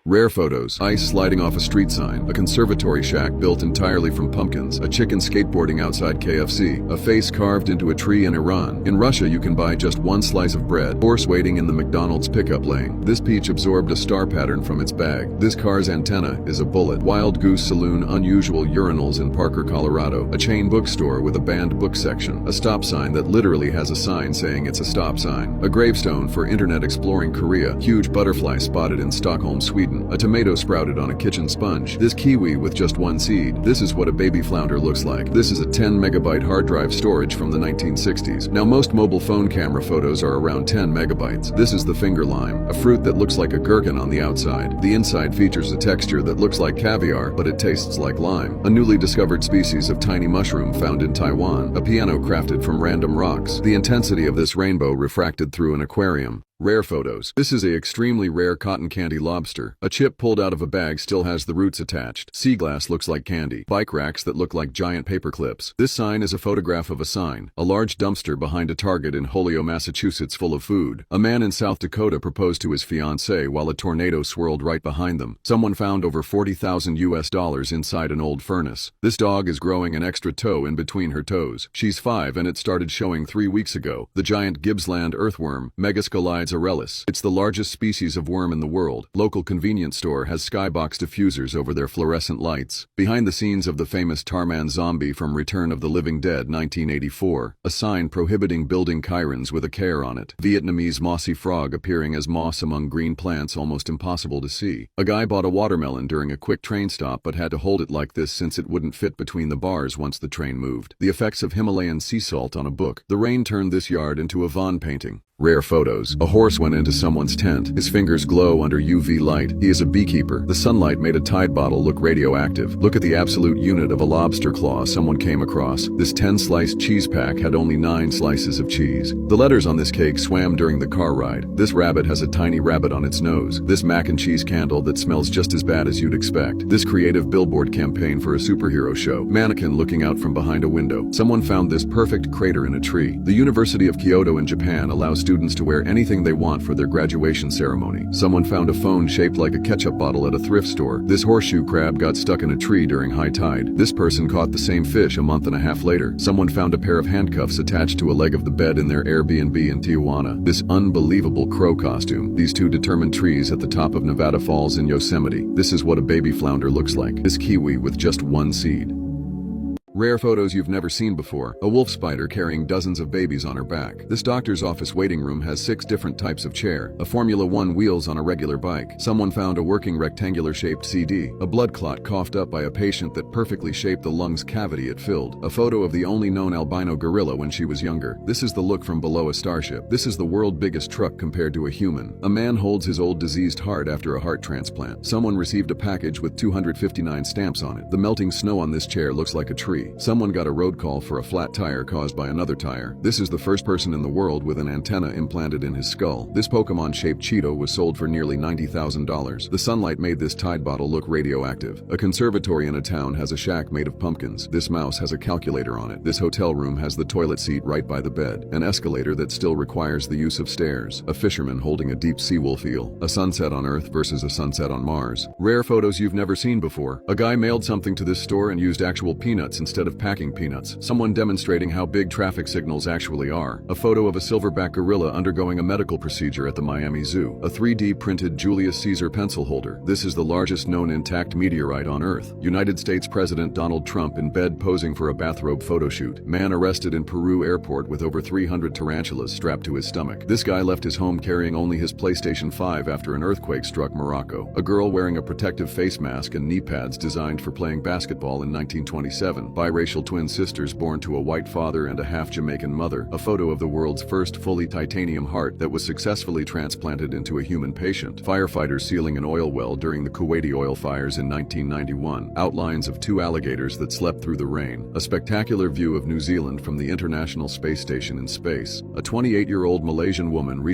Rare photos. Ice sliding off a street sign. A conservatory shack built entirely from pumpkins. A chicken skateboarding outside KFC. A face carved into a tree in Iran. In Russia, you can buy just one slice of bread. Horse waiting in the McDonald's pickup lane. This peach absorbed a star pattern from its bag. This car's antenna is a bullet. Wild Goose Saloon. Unusual urinals in Parker, Colorado. A chain bookstore with a banned book section. A stop sign that literally has a sign saying it's a stop sign. A gravestone for internet exploring Korea. Huge butterfly spotted in Stockholm, Sweden. A tomato sprouted on a kitchen sponge. This kiwi with just one seed. This is what a baby flounder looks like. This is a 10 megabyte hard drive storage from the 1960s. Now most mobile phone camera photos are around 10 megabytes. This is the finger lime, a fruit that looks like a gherkin on the outside. The inside features a texture that looks like caviar, but it tastes like lime. A newly discovered species of tiny mushroom found in Taiwan. A piano crafted from random rocks. The intensity of this rainbow refracted through an aquarium. Rare photos. This is a extremely rare cotton candy lobster. A chip pulled out of a bag still has the roots attached. Sea glass looks like candy. Bike racks that look like giant paper clips. This sign is a photograph of a sign. A large dumpster behind a Target in Holyoke, Massachusetts full of food. A man in South Dakota proposed to his fiancée while a tornado swirled right behind them. Someone found over $40,000 inside an old furnace. This dog is growing an extra toe in between her toes. She's 5 and it started showing 3 weeks ago. The giant Gippsland earthworm, Megascolides aurelis. It's the largest species of worm in the world. Local convenience store has skybox diffusers over their fluorescent lights. Behind the scenes of the famous Tarman zombie from Return of the Living Dead 1984, a sign prohibiting building chirons with a care on it. Vietnamese mossy frog appearing as moss among green plants almost impossible to see. A guy bought a watermelon during a quick train stop but had to hold it like this since it wouldn't fit between the bars once the train moved. The effects of Himalayan sea salt on a book. The rain turned this yard into a Van painting. Rare photos. A horse went into someone's tent. His fingers glow under UV light. He is a beekeeper. The sunlight made a Tide bottle look radioactive. Look at the absolute unit of a lobster claw someone came across. This 10-slice cheese pack had only 9 slices of cheese. The letters on this cake swam during the car ride. This rabbit has a tiny rabbit on its nose. This mac and cheese candle that smells just as bad as you'd expect. This creative billboard campaign for a superhero show. Mannequin looking out from behind a window. Someone found this perfect crater in a tree. The University of Kyoto in Japan allows students to wear anything they want for their graduation ceremony. Someone found a phone shaped like a ketchup bottle at a thrift store. This horseshoe crab got stuck in a tree during high tide. This person caught the same fish a month and a half later. Someone found a pair of handcuffs attached to a leg of the bed in their Airbnb in Tijuana. This unbelievable crow costume. These 2 determined trees at the top of Nevada Falls in Yosemite. This is what a baby flounder looks like. This kiwi with just 1 seed. Rare photos you've never seen before. A wolf spider carrying dozens of babies on her back. This doctor's office waiting room has 6 different types of chair. A Formula 1 wheels on a regular bike. Someone found a working rectangular-shaped CD. A blood clot coughed up by a patient that perfectly shaped the lungs cavity it filled. A photo of the only known albino gorilla when she was younger. This is the look from below a starship. This is the world's biggest truck compared to a human. A man holds his old diseased heart after a heart transplant. Someone received a package with 259 stamps on it. The melting snow on this chair looks like a tree. Someone got a road call for a flat tire caused by another tire. This is the first person in the world with an antenna implanted in his skull. This Pokemon-shaped Cheeto was sold for nearly $90,000. The sunlight made this Tide bottle look radioactive. A conservatory in a town has a shack made of pumpkins. This mouse has a calculator on it. This hotel room has the toilet seat right by the bed. An escalator that still requires the use of stairs. A fisherman holding a deep sea wolf eel. A sunset on Earth versus a sunset on Mars. Rare photos you've never seen before. A guy mailed something to this store and used actual peanuts instead of packing peanuts. Someone demonstrating how big traffic signals actually are. A photo of a silverback gorilla undergoing a medical procedure at the Miami Zoo. A 3D printed Julius Caesar pencil holder. This is the largest known intact meteorite on Earth. United States President Donald Trump in bed posing for a bathrobe photoshoot. Man arrested in Peru airport with over 300 tarantulas strapped to his stomach. This guy left his home carrying only his PlayStation 5 after an earthquake struck Morocco. A girl wearing a protective face mask and knee pads designed for playing basketball in 1927. Biracial twin sisters born to a white father and a half-Jamaican mother. A photo of the world's first fully titanium heart that was successfully transplanted into a human patient. Firefighters sealing an oil well during the Kuwaiti oil fires in 1991. Outlines of 2 alligators that slept through the rain. A spectacular view of New Zealand from the International Space Station in space. A 28-year-old Malaysian woman recently